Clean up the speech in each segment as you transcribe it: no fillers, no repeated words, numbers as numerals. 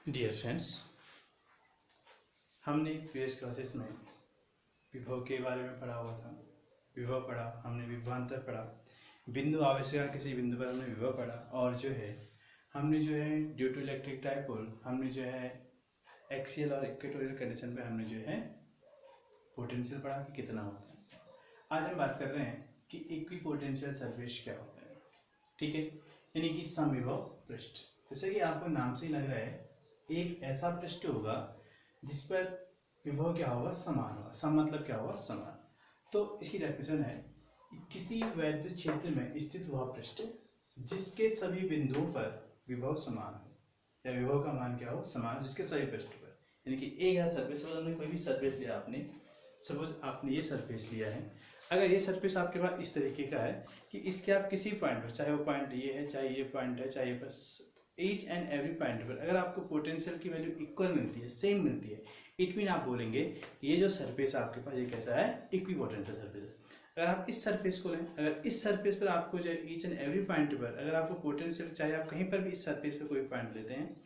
Dear friends, हमने previous classes में विभव के बारे में पढ़ा हुआ था। विभव पढ़ा, हमने विभवांतर पढ़ा, बिंदु आवेशकांश किसी बिंदु पर हमने विभव पढ़ा, और हमने ड्यू टू इलेक्ट्रिक डाइपोल हमने एक्सियल और इक्वेटोरियल कंडीशन पे हमने पोटेंशियल पढ़ा कि कितना होता है। आज हम बात कर रहे हैं कि इक्विपोटेंशियल सरफेस क्या होता है। ठीक है, यानी कि समविभव पृष्ठ। जैसे कि आपको नाम से ही लग रहा है, एक ऐसा पृष्ठ होगा जिस पर विभव क्या होगा, समान होगा। सम मतलब क्या होगा, समान। तो इसकी डेफिनेशन है किसी वैद्युत क्षेत्र में स्थित वह पृष्ठ जिसके सभी बिंदुओं पर विभव समान हो, या विभव का मान क्या हो, समान, जिसके सभी पृष्ठ पर। यानी कि एक है सरफेस, हमने कोई भी सरफेस लिया, आपने सपोज आपने ये सरफेस लिया है। अगर ये सरफेस आपके पास इस तरीके का है कि इसके आप किसी पॉइंट पर, चाहे वो पॉइंट ये है, चाहे ये पॉइंट है, चाहे बस ईच एंड एवरी पॉइंट पर अगर आपको पोटेंशियल की वैल्यू इक्वल मिलती है, सेम मिलती है, इट मीन आप बोलेंगे ये जो सरफेस आपके पास ये कैसा है, इक्विपोटेंशियल सरफेस है। अगर आप इस सरफेस को लें, अगर इस सरफेस पर आपको ईच एंड एवरी पॉइंट पर अगर आपको पोटेंशियल, चाहे आप कहीं पर भी इस सरफेस पर कोई पॉइंट लेते हैं,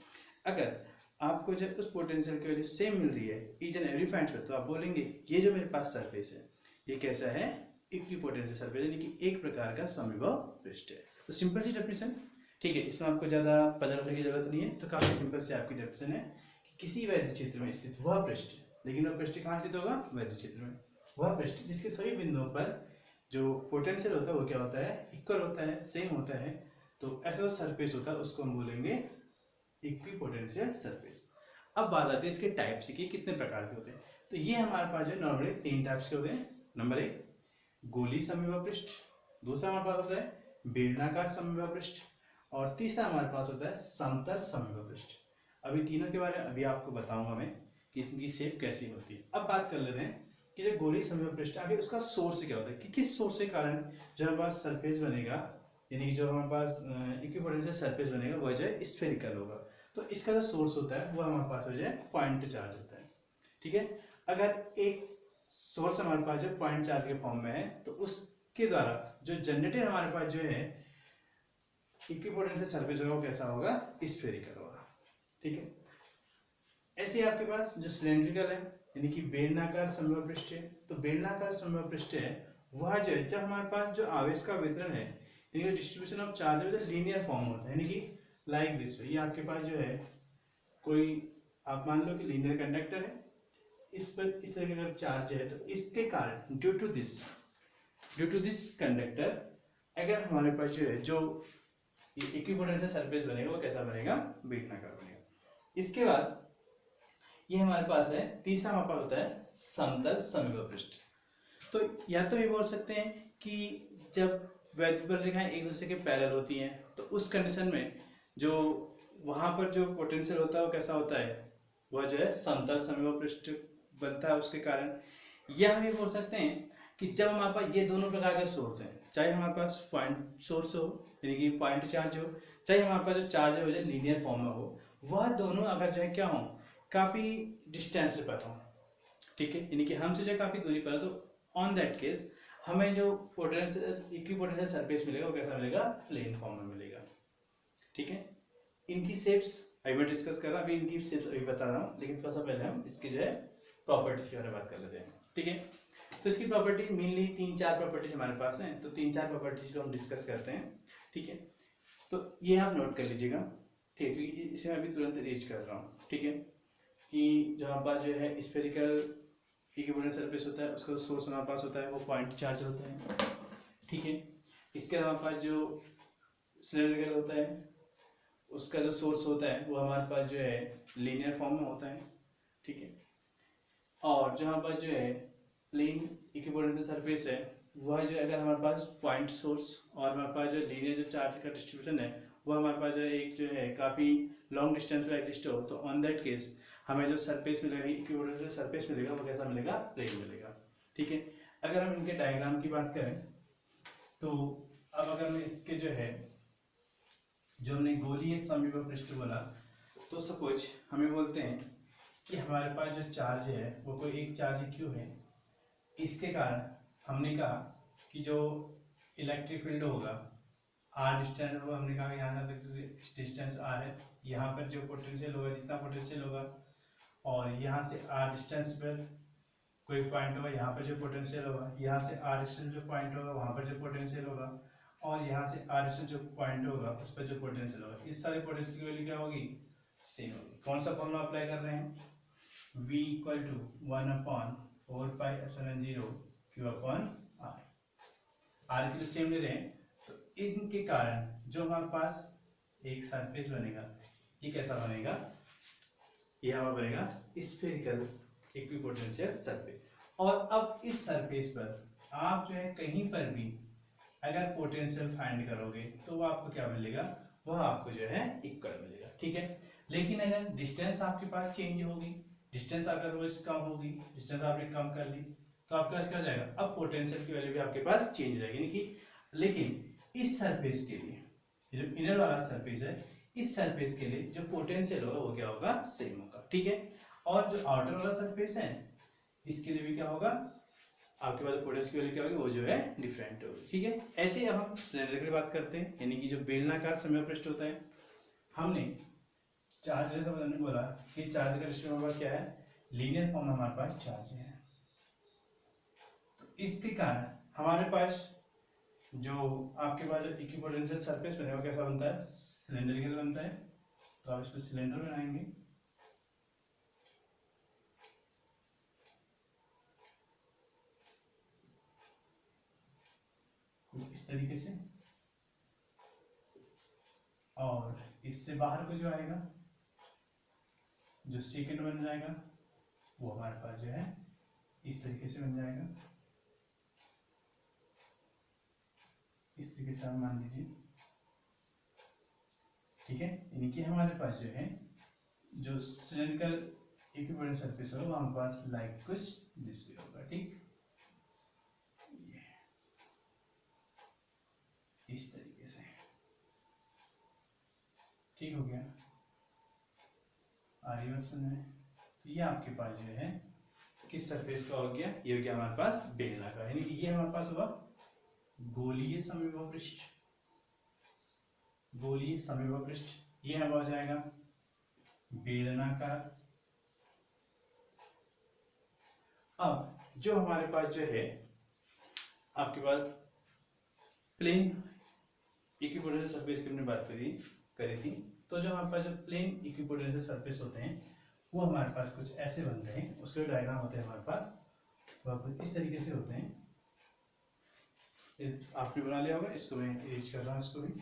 अगर आपको उस पोटेंशियल की वैल्यू सेम मिल रही है ईच एंड एवरी पॉइंट पर, तो आप बोलेंगे ये जो मेरे पास सरफेस है ये कैसा है, इक्विपोटेंशियल सरफेस, यानी कि एक प्रकार का समविभव पृष्ठ है। तो सिंपल सी डेफिनेशन, ठीक है, इसमें आपको ज़्यादा पजल होने की जरूरत नहीं है। तो काफ़ी सिंपल से आपकी डेफिनेशन है कि किसी वैद्युत क्षेत्र में स्थित वह पृष्ठ, लेकिन वह पृष्ठ कहाँ स्थित होगा, वैद्युत क्षेत्र में, वह पृष्ठ जिसके सभी बिंदुओं पर जो पोटेंशियल होता है वो क्या होता है, इक्वल होता है, सेम होता है। तो ऐसा जो सरफेस होता है उसको हम बोलेंगे इक्विपोटेंशियल सरफेस। अब बात आती है इसके टाइप्स की, कितने प्रकार के होते हैं। तो ये हमारे पास नॉर्मली 3 टाइप्स के होते हैं। नंबर 1 गोली समविभव पृष्ठ, दूसरा हमारे पास होता है बेलनाकार समविभव पृष्ठ, और तीसरा हमारे पास होता है समतल समविभव पृष्ठ। अभी तीनों के बारे में अभी आपको बताऊंगा मैं कि इसकी शेप कैसी होती है। अब बात कर लेते हैं कि जो गोली समविभव पृष्ठ आगे उसका सोर्स क्या होता है, कि किस सोर्स के कारण जो हमारे पास सरफेस बनेगा, यानी कि जो हमारे पास इक्विपोटेंशियल सरफेस बनेगा वह स्फेरिकल होगा। तो इसका जो सोर्स होता है वो हमारे पास पॉइंट चार्ज होता है। ठीक है, अगर एक सोर्स हमारे पास पॉइंट चार्ज के फॉर्म में है तो उसके द्वारा जो जनरेटेड हमारे पास इक्विपोटेंशियल सरफेस होगा वो कैसा होगा, स्फेरिकल होगा। ठीक है, ऐसे ही आपके पास जो सिलेंड्रिकल है, यानी कि बेलनाकार समविभव पृष्ठ है। तो बेलनाकार समविभव पृष्ठ है वह जब हमारे पास जो आवेश का वितरण है, यानी कि distribution of charge linear form होता है, यानी कि लाइक दिस। ये आपके पास कोई, आप मान लो कि लीनियर कंडक्टर है, इस पर इस तरह का चार्ज है, तो इसके कारण ड्यू टू दिस कंडक्टर अगर हमारे पास जो इक्विपोटेंशियल सरफेस बनेगा वो कैसा बनेगा, बेलनाकार बनेगा। इसके बाद ये हमारे पास है, तीसरा हमारे पास होता है समतल समविभव पृष्ठ। तो या तो ये बोल सकते हैं कि जब वैद्युत रेखाएं एक दूसरे के पैरेलल होती हैं तो उस कंडीशन में जो वहां पर जो पोटेंशियल होता है वो कैसा होता है, वह समतल समविभव पृष्ठ बनता है उसके कारण। या हम ये बोल सकते हैं कि जब हमारे पास ये दोनों प्रकार के सोर्स हैं, चाहे हमारे पास पॉइंट सोर्स हो यानी कि पॉइंट चार्ज हो, चाहे हमारे पास जो चार्ज है वो लीनियर फॉर्म में हो, वह दोनों अगर क्या हो, काफ़ी डिस्टेंस पर हो, ठीक है, यानी कि हमसे काफ़ी दूरी पर, तो ऑन दैट केस हमें जो पोटेंशियल इक्विपोटेंशियल सरफेस मिलेगा वो कैसा मिलेगा, प्लेन फॉर्म में मिलेगा। ठीक है, इनकी शेप्स अभी मैं डिस्कस कर रहा हूँ, अभी इनकी शेप्स अभी बता रहा हूँ, लेकिन थोड़ा सा पहले हम इसकी प्रॉपर्टीज के बारे में बात कर लेते हैं। ठीक है, तो इसकी प्रॉपर्टी मेनली 3-4 प्रॉपर्टीज हमारे पास हैं, तो 3-4 प्रॉपर्टीज को हम डिस्कस करते हैं। ठीक है, तो ये आप नोट कर लीजिएगा, ठीक है, क्योंकि इसे मैं अभी तुरंत रीच कर रहा हूँ। ठीक है, कि जो हमारे पास स्फेरिकल इक्विपोटेंशियल सरफेस होता है उसका सोर्स हमारे पास होता है वो पॉइंट चार्ज होता है। ठीक है, इसके हमारे पास जो सिलेंड्रिकल होता है उसका जो सोर्स होता है वो हमारे पास लीनियर फॉर्म में होता है। ठीक है, और जो हमारे पास प्लेन इक्विपोटेंशियल सरफेस है वह अगर हमारे पास पॉइंट सोर्स और हमारे पास लीनियर जो चार्ज का डिस्ट्रीब्यूशन है वो हमारे पास एक काफ़ी लॉन्ग डिस्टेंस पर एग्जिस्ट हो, तो ऑन दैट केस हमें जो सरफेस मिलेगा, इक्विपोटेंशियल सरफेस मिलेगा वो कैसा मिलेगा, प्लेन मिलेगा। ठीक है, अगर हम इनके डायग्राम की बात करें तो अब अगर मैं इसके जो हमने गोलीय समविभव पृष्ठ बोला, तो सपोज हमें बोलते हैं कि हमारे पास जो चार्ज है वो कोई एक चार्ज क्यू है, इसके कारण हमने कहा कि जो इलेक्ट्रिक फील्ड होगा आर डिस्टेंस, वो हमने कहा यहाँ तक डिस्टेंस डिस्टेंस r है, यहाँ पर जो पोटेंशियल होगा, जितना पोटेंशियल होगा, और यहाँ से r डिस्टेंस पर कोई पॉइंट होगा, यहाँ पर जो पोटेंशियल होगा, यहाँ से r डिस्टेंस जो पॉइंट होगा वहाँ पर जो पोटेंशियल होगा, और यहाँ से r डिस्टेंस जो पॉइंट होगा उस पर जो पोटेंशियल होगा, इस सारे पोटेंशियल की वैल्यू क्या होगी, सेम होगी। कौन सा फॉर्मूला अप्लाई कर रहे हैं, v equal to 1/4πε0 q/r, r की सेम ले रहे हैं, तो इनके कारण जो हमारे पास एक सरफेस बनेगा, ये कैसा बनेगा, ये हमारा बनेगा स्फेरिकल इक्विपोटेंशियल सरफेस। और अब इस सरफेस पर आप जो है कहीं पर भी अगर पोटेंशियल फाइंड करोगे तो वो आपको क्या मिलेगा, वह आपको जो है इक्वल मिलेगा, ठीक है। लेकिन अगर डिस्टेंस आपके पास चेंज होगी, डिस्टेंस अगर रोज कम होगी, डिस्टेंस आपने कम कर ली, तो आपके पास क्या हो जाएगा, अब पोटेंशियल की वैल्यू भी आपके पास चेंज हो जाएगी, यानी कि लेकिन इस सरफेस के लिए, जो इनर वाला सरफेस है, इस सरफेस के लिए जो पोटेंशियल होगा वो क्या होगा, सेम होगा, ठीक है। और जो आउटर वाला सरफेस है इसके लिए भी क्या होगा, आपके पास पोटेंशियल की वैल्यू क्या होगी, वो जो है डिफरेंट होगी, ठीक है। ऐसे ही अब हम सिलेंडर की बात करते हैं, यानी कि जो बेलनाकार समपृष्ठ होता है, हमने चार्ज जैसा मैंने बोला कि चार्ज का रेशियो हमारा क्या है, लीनियर फॉर्म में हमारे पास चार्ज है, तो इसके कारण हमारे पास जो आपके पास जो इक्विपोटेंशियल सरफेस बनेगा कैसा बनता है, सिलेंडरिकल बनता है। तो आप इस पर सिलेंडर बनाएंगे, इस तरीके से, और इससे बाहर को जो आएगा, जो सेकंड बन जाएगा, वो हमारे पास जो है इस तरीके से बन जाएगा, इस तरीके से आप मान लीजिए, ठीक है। यानी कि हमारे पास जो है जो सिलेंड्रिकल इक्विपोटेंशियल सरफेस होगा हमारे पास लाइक कुछ दिस वे होगा, ठीक, इस तरीके से, ठीक हो गया, आर्यवर्सन है। तो ये आपके पास जो है किस सरफेस का हो गया, ये हो गया हमारे पास बेलनाकार, यानी कि ये हमारे पास हुआ गोलीय समविभव पृष्ठ, गोलीय समविभव पृष्ठ, ये हमारा हो जाएगा बेलनाकार। अब जो हमारे पास जो है आपके पास प्लेन इक्विपोटेंशियल सरफेस की हमने बात करी थी, तो जो हमारे पास जो प्लेन इक्विपोटेंशियल सरफेस होते हैं वो हमारे पास कुछ ऐसे बनते हैं, उसके डायग्राम होते हैं हमारे पास, वह कुछ इस तरीके से होते हैं। आपने बना लिया होगा, इसको मैं इरेज कर रहा हूँ, इसको भी,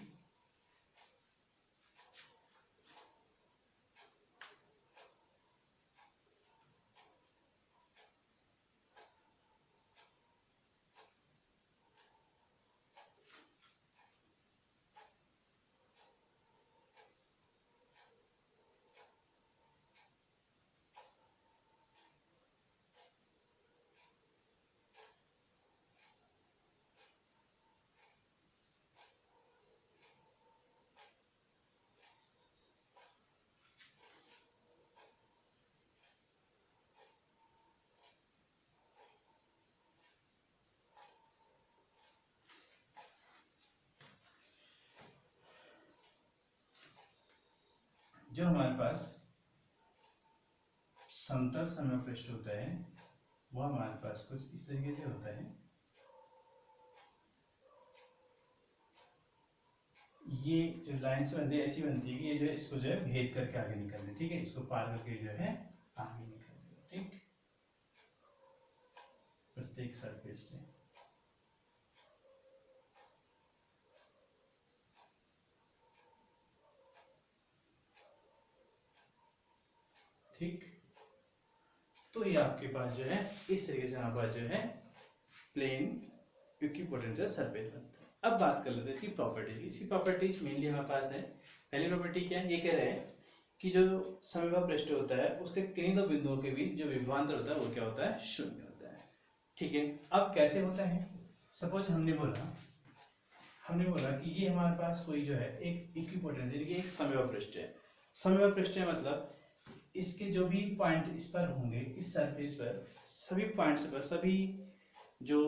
जो हमारे पास समतल समपृष्ठ होता है वो हमारे पास कुछ इस तरीके से होता है, ये जो लाइन्स बनती है ऐसी बनती है कि ये जो है इसको जो है भेद करके आगे निकल रहे, ठीक है, इसको पार करके जो है आगे निकल रहे, ठीक, प्रत्येक सरफेस से, ठीक। तो ये आपके पास जो है इस तरीके से हमारे पास जो है प्लेन इक्विपोटेंशियल सरफेस बनता है। अब बात कर लेते हैं इसकी प्रॉपर्टीज की। इसकी प्रॉपर्टीज मेनली हमारे पास है, पहली प्रॉपर्टी क्या है, ये कह रहे हैं कि जो समविभव पृष्ठ होता है उसके किन्हीं दो बिंदुओं के बीच जो विभवांतर होता है वो क्या होता है, शून्य होता है, ठीक है। अब कैसे होता है, सपोज हमने बोला कि ये हमारे पास कोई जो है एक इक्विपोटेंशियल, एक समविभव पृष्ठ है, समविभव पृष्ठ है मतलब इसके जो भी पॉइंट इस पर होंगे, इस सरफेस पर सभी पॉइंट्स पर, सभी जो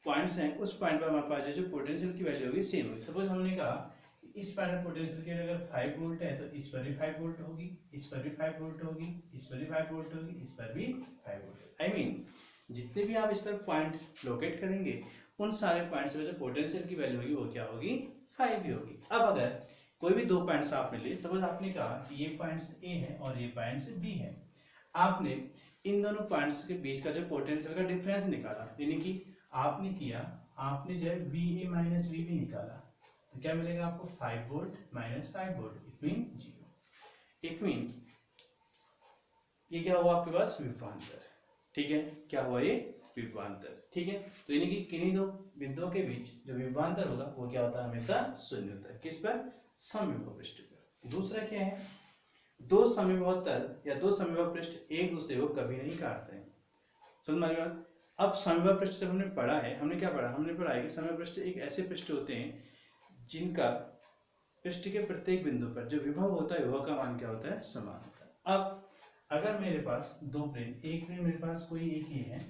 पॉइंट्स हैं उस पॉइंट पर हमारे पास जो पोटेंशियल की वैल्यू होगी सेम होगी। सपोज हमने कहा इस पॉइंट पर पोटेंशियल की अगर 5 वोल्ट है तो इस पर भी 5 वोल्ट होगी, इस पर भी 5 वोल्ट होगी, इस पर भी 5 वोल्ट होगी, इस पर भी 5 वोल्ट। आई मीन जितने भी आप इस पर पॉइंट लोकेट करेंगे उन सारे पॉइंट्स में जो पोटेंशियल की वैल्यू होगी वो क्या होगी, 5 ही होगी। अब अगर कोई भी दो पॉइंट्स आपने लिए, सपोज आपने कहा कि ये पॉइंट्स ए है और ये पॉइंट्स बी है, आपने इन दोनों पॉइंट्स के बीच का जो पोटेंशियल का डिफरेंस निकाला, यानी कि आपने किया, आपने जो है V A minus V B निकाला, तो क्या मिलेगा आपको 5 volt minus 5 volt, it mean 0। It mean ये क्या हुआ आपके पास, विभवांतर। ठीक है, क्या हुआ ये, विभवांतर। ठीक है, तो यानी कि किन्हीं दो बिंदुओं के बीच जो विभवांतर होगा वो क्या होता है, हमेशा शून्य होता है। किस पर, समविभव पृष्ठ पर। दूसरा क्या है, दो समविभव तल या दो समविभव पृष्ठ एक दूसरे को कभी नहीं काटते हैं। समझ में आ रही बात। अब समविभव पृष्ठ जब हमने पढ़ा है, हमने क्या पढ़ा, हमने पढ़ा है कि समविभव पृष्ठ एक ऐसे पृष्ठ होते हैं जिनका पृष्ठ के प्रत्येक बिंदु पर जो विभव होता है, विभव का मान क्या होता है, समान होता है। अब अगर मेरे पास दो प्लेन, एक प्लेन मेरे पास कोई एक ही है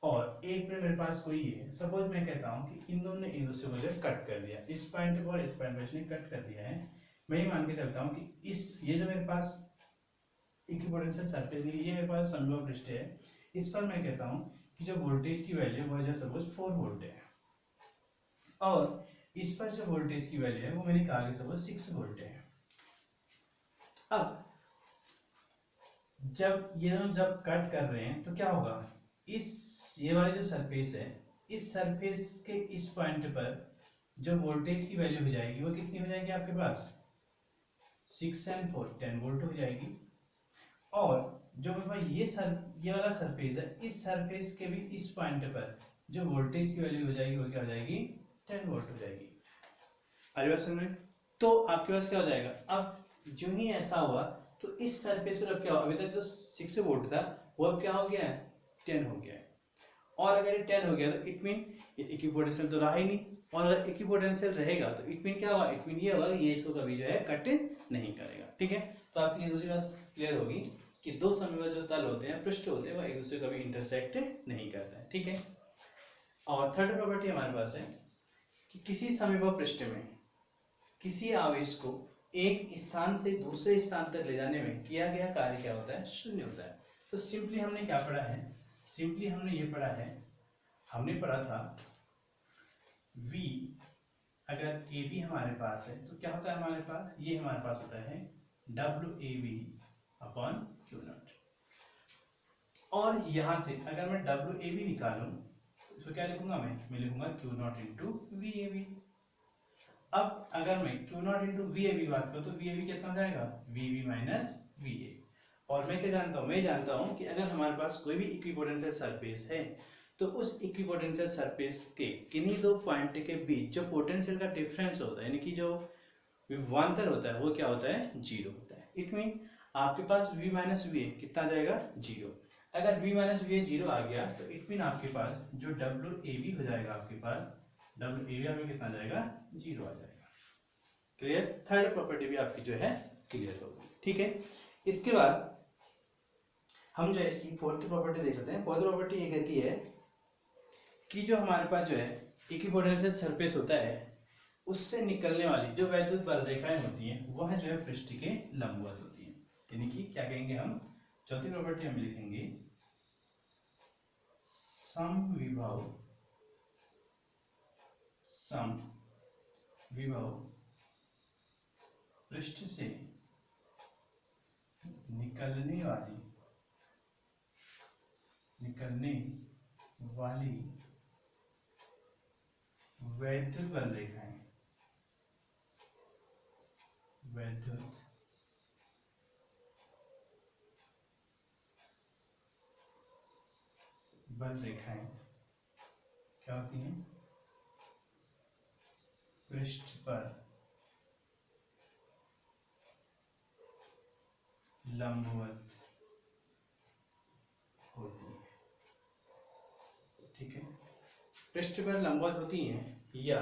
और एक प्लेन मेरे पास कोई ये है, सपोज मैं कहता हूँ कि इन दोनों ने एक दूसरे को जो कट कर दिया, इस पॉइंट पर इस पॉइंट पर इसने कट कर दिया है, मैं ये मान के चलता हूँ कि इस ये जो मेरे पास इक्विपोटेंशियल सरफेस, ये मेरे पास समविभव पृष्ठ है, इस पर मैं कहता हूँ कि जो वोल्टेज की वैल्यू वो जो सपोज 4 वोल्ट है और इस पर जो वोल्टेज की वैल्यू है वो मैंने कहा कि सपोज 6 वोल्ट है। अब जब ये दोनों जब कट कर रहे हैं तो क्या होगा, इस ये वाली जो सरफेस है, इस सरफेस के इस पॉइंट पर जो वोल्टेज की वैल्यू हो जाएगी वो कितनी हो जाएगी आपके पास, 6 and 4 10 वोल्ट हो जाएगी। और जो मेरे पास ये वाला सरफेस है, इस सरफेस के भी इस पॉइंट पर जो वोल्टेज की वैल्यू हो जाएगी वो क्या हो जाएगी, 10 वोल्ट हो जाएगी। अरे में तो आपके पास क्या हो जाएगा, अब जो ही ऐसा हुआ तो इस सरफेस पर अब क्या हुआ, अभी तक जो 6 वोल्ट था वो अब क्या हो गया है, 10 हो गया है। और अगर ये 10 हो गया तो इट मीन ये इक्विपोटेंशियल तो रहा ही नहीं, और अगर इक्विपोटेंशियल रहेगा तो इट मीन क्या होगा, इट मीन ये होगा कि ये इसको कभी जो है कट नहीं करेगा। ठीक है, तो आपकी ये दूसरी बात क्लियर होगी कि दो समविभव जो तल होते हैं, पृष्ठ होते हैं, वो एक दूसरे को कभी इंटरसेक्ट नहीं करते हैं। ठीक है, और थर्ड प्रॉपर्टी हमारे पास है कि किसी समविभव पृष्ठ में किसी आवेश को एक स्थान से दूसरे स्थान तक ले जाने में किया गया कार्य क्या होता है, शून्य होता है। तो सिंपली हमने क्या पढ़ा है, सिंपली हमने ये पढ़ा है, हमने पढ़ा था V अगर AB हमारे पास है तो क्या होता है हमारे पास, ये हमारे पास होता है WAB अपॉन Q0। और यहां से अगर मैं WAB निकालूं तो इसको क्या लिखूंगा, मैं लिखूंगा Q0 इंटू VAB। अब अगर मैं Q0 इंटू VAB बात करूं तो VAB कितना हो जाएगा, VB माइनस VA। और मैं क्या जानता हूं, मैं जानता हूं कि अगर हमारे पास कोई भी इक्विपोटेंशियल सरफेस है तो उस इक्विपोटेंशियल सरफेस के किन्हीं दो पॉइंट के बीच जो पोटेंशियल का डिफरेंस होता है, यानी कि जो विभवांतर होता है वो क्या होता है, 0 होता है। इट मीन आपके पास V माइनस VA कितना जाएगा, 0। अगर V माइनस VA 0 आ गया तो इट मीन आपके पास जो WAB हो जाएगा, आपके पास WAB आपका कितना जाएगा, 0 आ जाएगा। क्लियर, थर्ड प्रॉपर्टी भी आपकी जो है क्लियर होगी। ठीक है, इसके बाद हम जो है इसकी फोर्थ प्रॉपर्टी देख लेते हैं। फोर्थ प्रॉपर्टी ये कहती है कि जो हमारे पास जो है इक्विपोटेंशियल सरफेस होता है उससे निकलने वाली जो वैद्युत बलरेखाएं होती हैं वह जो है पृष्ठ के लंबवत होती हैं। यानी कि क्या कहेंगे हम, चौथी प्रॉपर्टी हम लिखेंगे समविभव पृष्ठ से निकलने वाली वैद्युत बलरेखाएं, वैद्युत बलरेखाएं क्या होती हैं, पृष्ठ पर लंबवत होती है। ठीक है, पृष्ठ पर लंबवत होती हैं या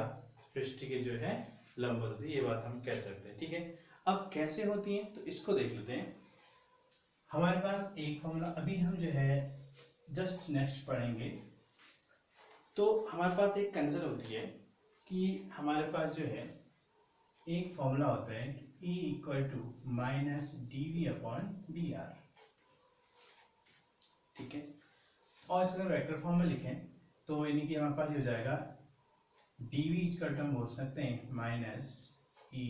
पृष्ठ के जो है लंबवत होती है, ये बात हम कह सकते हैं। ठीक है, अब कैसे होती हैं तो इसको देख लेते हैं। हमारे पास एक फॉर्मूला अभी हम जो है जस्ट नेक्स्ट पढ़ेंगे। तो हमारे पास एक कंडीशन होती है कि हमारे पास जो है एक फॉर्मूला होता है E equal to minus dv upon dr, ठीक है। और इसका वेक्टर फॉर्म में लिखें तो यानी कि हमारे पास ये हो जाएगा dv इक्वल टू हम बोल सकते हैं माइनस e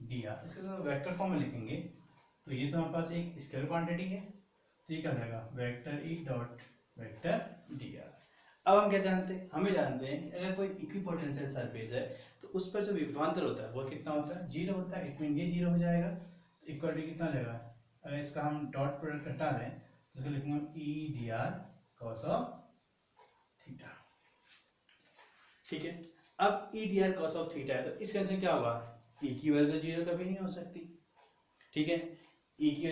dr। इसका वेक्टर फॉर्म में लिखेंगे तो ये तो हमारे पास एक स्केलर क्वांटिटी है, तो ये क्या हो जाएगा vector e dot vector dr। अब हम क्या जानते हैं, हमें जानते हैं कि अगर कोई इक्विपोटेंशियल सरफेस है तो उस पर जो विभवांतर होता है वो कितना होता है, जीरो होता है। इट मीन ये जीरो हो जाएगा, तो इक्वल टू कितना लगेगा, अगर इसका हम डॉट प्रोडक्ट हटा दें तो इसको लिखेंगे E D R cos of theta, ठीक है। अब E D R cos of theta है तो इस कंडीशन क्या होगा, ई की वजह से जीरो कभी नहीं हो सकती, ठीक है। ई की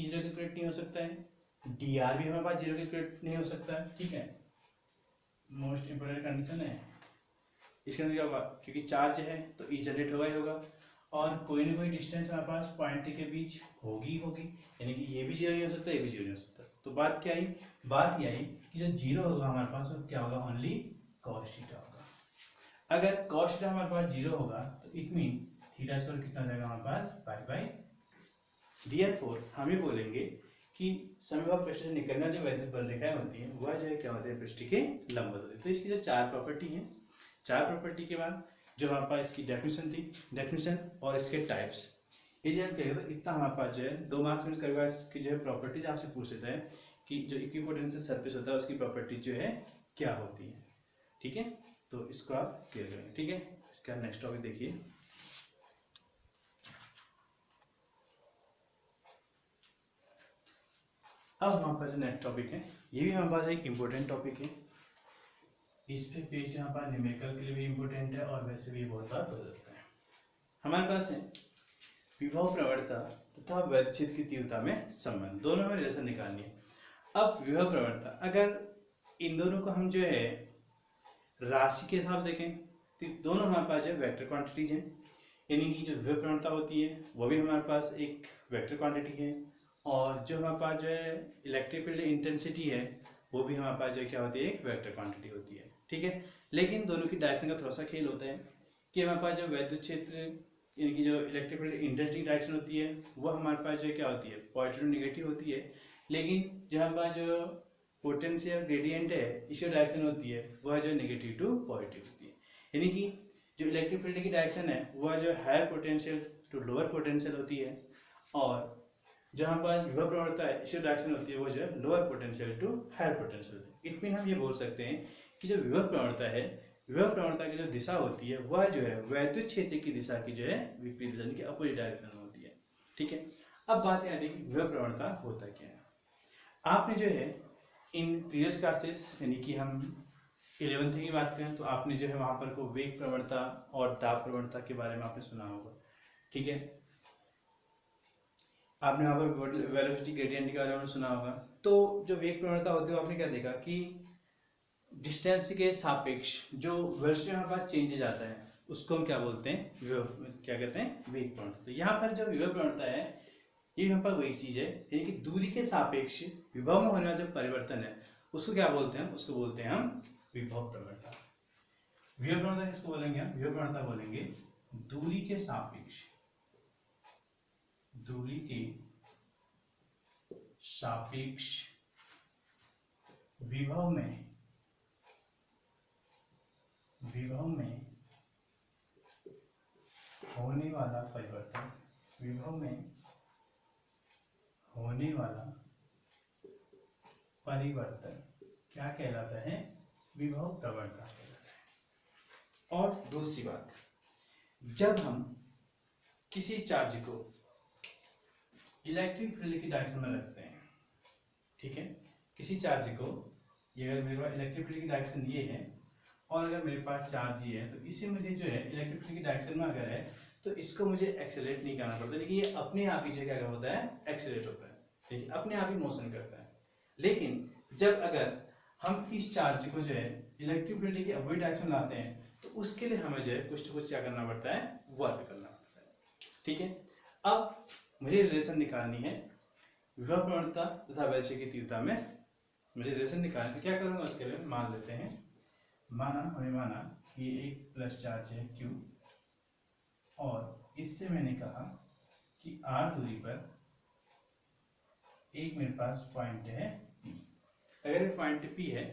जीरो के इक्वल नहीं हो सकता है, डी आर भी हमारे पास जीरो के इक्वल नहीं हो सकता है, ठीक है। मोस्ट इंपोर्टेंट कंडीशन है। इसके अंदर क्या होगा, क्योंकि चार्ज है तो ई जनरेट होगा ही होगा, और कोई ना कोई डिस्टेंस हमारे पास पॉइंट के बीच होगी, यानी कि ये भी जीरो नहीं हो सकता, ये भी जीरो नहीं हो सकता। तो बात क्या आई, बात ये आई कि जो जीरो होगा हमारे पास वो क्या होगा, ओनली कॉस थीटा होगा। अगर कॉस थीटा हमारे पास जीरो होगा तो इट मीन थीटा स्क्वायर कितना हो जाएगा हमारे पास पाई बाई। देयरफॉर हम ये बोलेंगे कि समविभव पृष्ठ से निकलना जो वैद्युत बल रेखाएं होती हैं वह जो है क्या होती है, पृष्ठ के लंबवत होती है। तो इसकी जो चार प्रॉपर्टी है, चार प्रॉपर्टी के बाद जो हमारे पास इसकी डेफिनेशन थी, डेफिनेशन और इसके टाइप्स, ये जो हम कहेंगे तो इतना हमारे पास जो है 2 मार्क्स में कई बार इसकी जो है प्रॉपर्टीज आपसे पूछ लेता है कि जो इक्विपोटेंशियल सरफेस होता है उसकी प्रॉपर्टीज जो है क्या होती है, ठीक है। तो इसको आप क्लियर करेंगे, ठीक है। इसका नेक्स्ट टॉपिक देखिए। अब हमारे पास जो नेक्स्ट टॉपिक है ये भी हमारे पास एक इम्पोर्टेंट टॉपिक है। इस पे पेज यहाँ पर न्यूमेरिकल के लिए भी इम्पोर्टेंट है और वैसे भी बहुत बार बदलता है। हमारे पास है विभव प्रवणता तथा वैद्युत क्षेत्र की तीव्रता में संबंध, दोनों में रिलेशन निकालनी है। अब विभव प्रवणता, अगर इन दोनों को हम जो है राशि के हिसाब देखें तो दोनों हमारे पास जो है वेक्टर क्वांटिटीज हैं, यानी कि जो विभव प्रवणता होती है वो भी हमारे पास एक वेक्टर क्वांटिटी है, और जो हमारे पास जो है इलेक्ट्रिक फील्ड इंटेंसिटी है वो भी हमारे पास जो क्या होती है, एक वेक्टर क्वांटिटी होती है, ठीक है। लेकिन दोनों की डायरेक्शन का थोड़ा सा खेल होता है कि हमारे पास जो वैद्युत क्षेत्र यानी कि जो इलेक्ट्रिक फील्ड इंटेंसिटी डायरेक्शन होती है वो हमारे पास जो क्या होती है, पॉजिटिव नेगेटिव होती है। लेकिन जो हमारे पास जो पोटेंशियल ग्रेडियंट है इसकी डायरेक्शन होती है वह जो नेगेटिव टू पॉजिटिव होती है, यानी कि जो इलेक्ट्रिक फील्ड की डायरेक्शन है वह जो higher potential to lower potential होती है, और जहाँ पर विभव प्रवणता है इसकी डायरेक्शन होती है वो जो है lower potential to higher potential होती है। इट मीन हम ये बोल सकते हैं कि जो विभव प्रवणता है, विभव प्रवणता की जो दिशा होती है वह जो है वैद्युत क्षेत्र की दिशा की जो है विपरीत दिशा की अपोजिट डायरेक्शन में होती है, ठीक है। अब बात याद है कि विभव प्रवणता होता क्या है। आपने जो है इन प्रीवियस क्लासेस यानी कि हम 11th की बात करें तो आपने जो है वहाँ पर को वेग प्रवणता और दाब प्रवणता के बारे में आपने सुना होगा, ठीक है। आपने वहाँ पर वेलोसिटी ग्रेडियंट के बारे में सुना होगा। तो जो वेग प्रवणता होती है आपने क्या देखा कि डिस्टेंस के सापेक्ष जो वेलोसिटी हमारे पास चेंज जाता है उसको हम क्या बोलते हैं, विभव, क्या कहते हैं, वेग प्रवणता। तो यहाँ पर जो विभव प्रवणता है ये यहाँ पर वही चीज है, यानी कि दूरी के सापेक्ष विभव में होने वाला जो परिवर्तन है उसको क्या बोलते हैं, उसको बोलते हैं हम विभव प्रवणता। विभव प्रवणता किसको बोलेंगे हम, विभव प्रवणता बोलेंगे दूरी के सापेक्ष, दूरी के सापेक्ष विभव में होने वाला परिवर्तन, विभव में होने वाला परिवर्तन क्या कहलाता है, विभव प्रवणता कहलाता है। और दूसरी बात, जब हम किसी चार्ज को इलेक्ट्रिक फील्ड की डायरेक्शन में रखते हैं, ठीक है, किसी चार्ज को, ये अगर मेरे पास इलेक्ट्रिक फील्ड की डायरेक्शन ये है और अगर मेरे पास चार्ज ये है तो इसे मुझे जो है इलेक्ट्रिक फील्ड की डायरेक्शन में अगर है तो इसको मुझे एक्सेलरेट नहीं करना पड़ता, लेकिन ये अपने आप ही जो क्या होता है, एक्सेलरेट होता है, ठीक है, अपने आप ही मोशन करता है। लेकिन जब अगर हम इस चार्ज को जो है इलेक्ट्रिक फील्ड की अपोजिट डायरेक्शन में लाते हैं तो उसके लिए हमें जो है कुछ ना कुछ क्या करना पड़ता है, वर्क करना पड़ता है, ठीक है। अब मुझे रिलेशन निकालनी है विभव प्रवणता तथा वैद्युत की तीव्रता में, मुझे रिलेशन निकालना है तो क्या करूंगा, उसके लिए मान लेते हैं, माना कि एक प्लस चार्ज है Q और इससे मैंने कहा कि r दूरी पर एक मेरे पास पॉइंट है P। अगर ये पॉइंट P है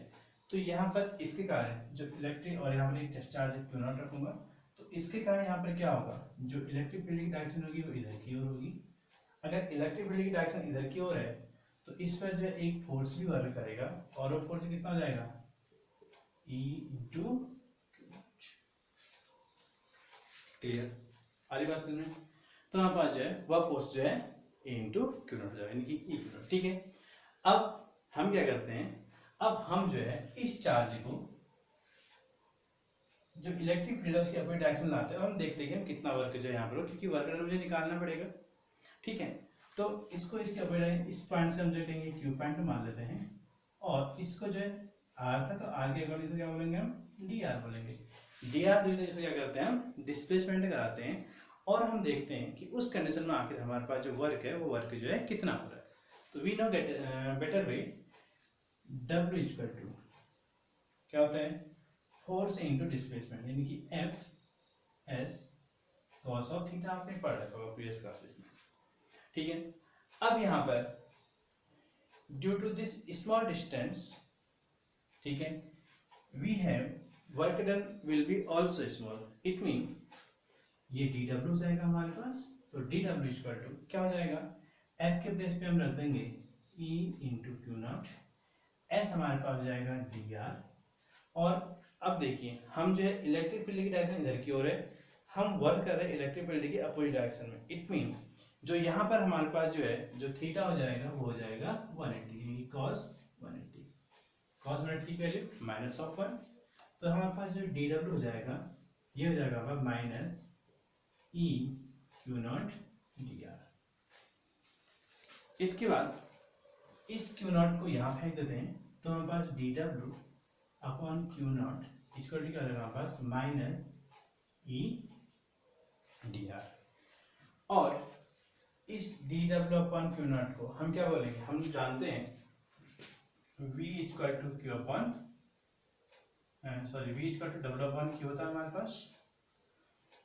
तो यहाँ पर इसके कारण जो इलेक्ट्रिक, और यहाँ पर एक चार्ज क्यू नॉट रखूंगा, तो इसके कारण यहाँ पर क्या होगा, जो इलेक्ट्रिक फील्ड की डायरेक्शन होगी वो इधर की ओर होगी। अगर इलेक्ट्रिक फील्ड की डायरेक्शन इधर की ओर है तो इस पर जो एक फोर्स भी वर्क करेगा, और वो फोर्स कितना हो जाएगा, E into q naught. Clear, आ रही बात समझ में? तो यहाँ पर जो है वह फोर्स जो है ए इंटू क्यू नॉट हो जाएगा, यानी कि ई क्यू नॉट। ठीक है, अब हम क्या करते हैं, अब हम जो है इस चार्ज को जो इलेक्ट्रिक फील्ड है उसकी अपोजिट डायरेक्शन लाते हैं और हम देखते हैं कि हम कितना वर्क जो है यहाँ पर हो, क्योंकि वर्क मुझे निकालना पड़ेगा। ठीक है, तो इसको इसके अपोजिट इस पॉइंट से हम जो लेंगे क्यू पॉइंट मान लेते हैं, और इसको जो है आर था तो आर के अकॉर्डिंग से क्या बोलेंगे हम, डी आर बोलेंगे। डी आर दूसरे से क्या करते हैं हम डिस्प्लेसमेंट कराते हैं, और हम देखते हैं कि उस कंडीशन में आखिर हमारे पास जो वर्क है वो वर्क जो है कितना हो रहा है। तो we know get better way, W equal to क्या होता है, फोर्स इनटू डिस्प्लेसमेंट, यानी कि F S cos of theta, आपने पढ़ रखा होगा प्रीवियस क्लासेस में। ठीक है, अब यहाँ पर due to this small distance, ठीक है, we have work done will be also small, it mean ये dw जाएगा हमारे पास, तो dw इक्वल टू क्या हो जाएगा, f के प्लेस पे हम रख देंगे E into q not, s हमारे पास हो जाएगा dr। और अब देखिए हम जो है इलेक्ट्रिक फील्ड की डायरेक्शन इधर की ओर है, हम वर्क कर रहे हैं इलेक्ट्रिक फील्ड की अपोजिट डायरेक्शन में, इट मीन जो यहाँ पर हमारे पास जो है जो थीटा हो जाएगा वो हो जाएगा 180, यानी कि cos 180, cos 180 की वैल्यू माइनस ऑफ 1, तो हमारे पास जो dw हो जाएगा ये हो जाएगा हमारा minus E Q not D R. इसके बाद इस क्यू नॉट को यहाँ फेंक देते हैं, तो हमारे पास डी डब्ल्यू upon q naught equal to क्या रहेगा हमारे पास, माइनस E डी आर। और इस डी डब्ल्यू अपॉन क्यू नॉट को हम क्या बोलेंगे, हम जानते हैं V equal to q upon V equal to डब्ल्यू अपॉन क्यू होता है हमारे पास।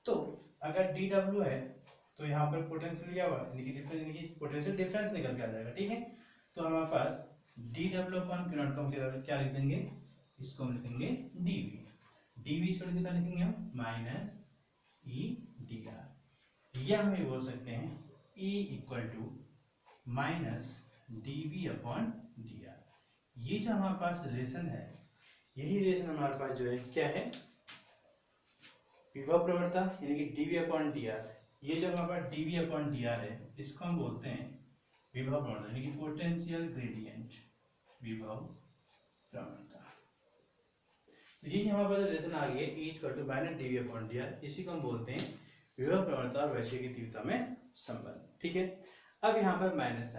तो अगर dw है तो यहाँ पर पोटेंशियल क्या हुआ, यानी कि पोटेंशियल डिफरेंस निकल के आ जाएगा। ठीक है, तो हमारे पास dw अपॉन क्यू नॉट को हम क्या लिख देंगे, इसको हम लिखेंगे dv छोड़ कितना लिखेंगे हम, माइनस E डी आर, या हम ये बोल सकते हैं E equal to minus dv upon d r. ये जो हमारे पास रिलेशन है, यही रिलेशन हमारे पास जो है क्या है, विभव प्रवणता, यानी कि dv अपॉन डी आर। ये जो हमारे पास dv अपॉन डी आर है इसको हम बोलते हैं विभव प्रवणता, यानी कि पोटेंशियल ग्रेडियंट विभव प्रवणता। तो यही हमारे पास रिलेशन आ गई है E equal to minus dv upon d r, इसी को हम बोलते हैं विभव प्रवणता और वैश्विक की तीव्रता में संबंध। ठीक है, अब यहाँ पर माइनस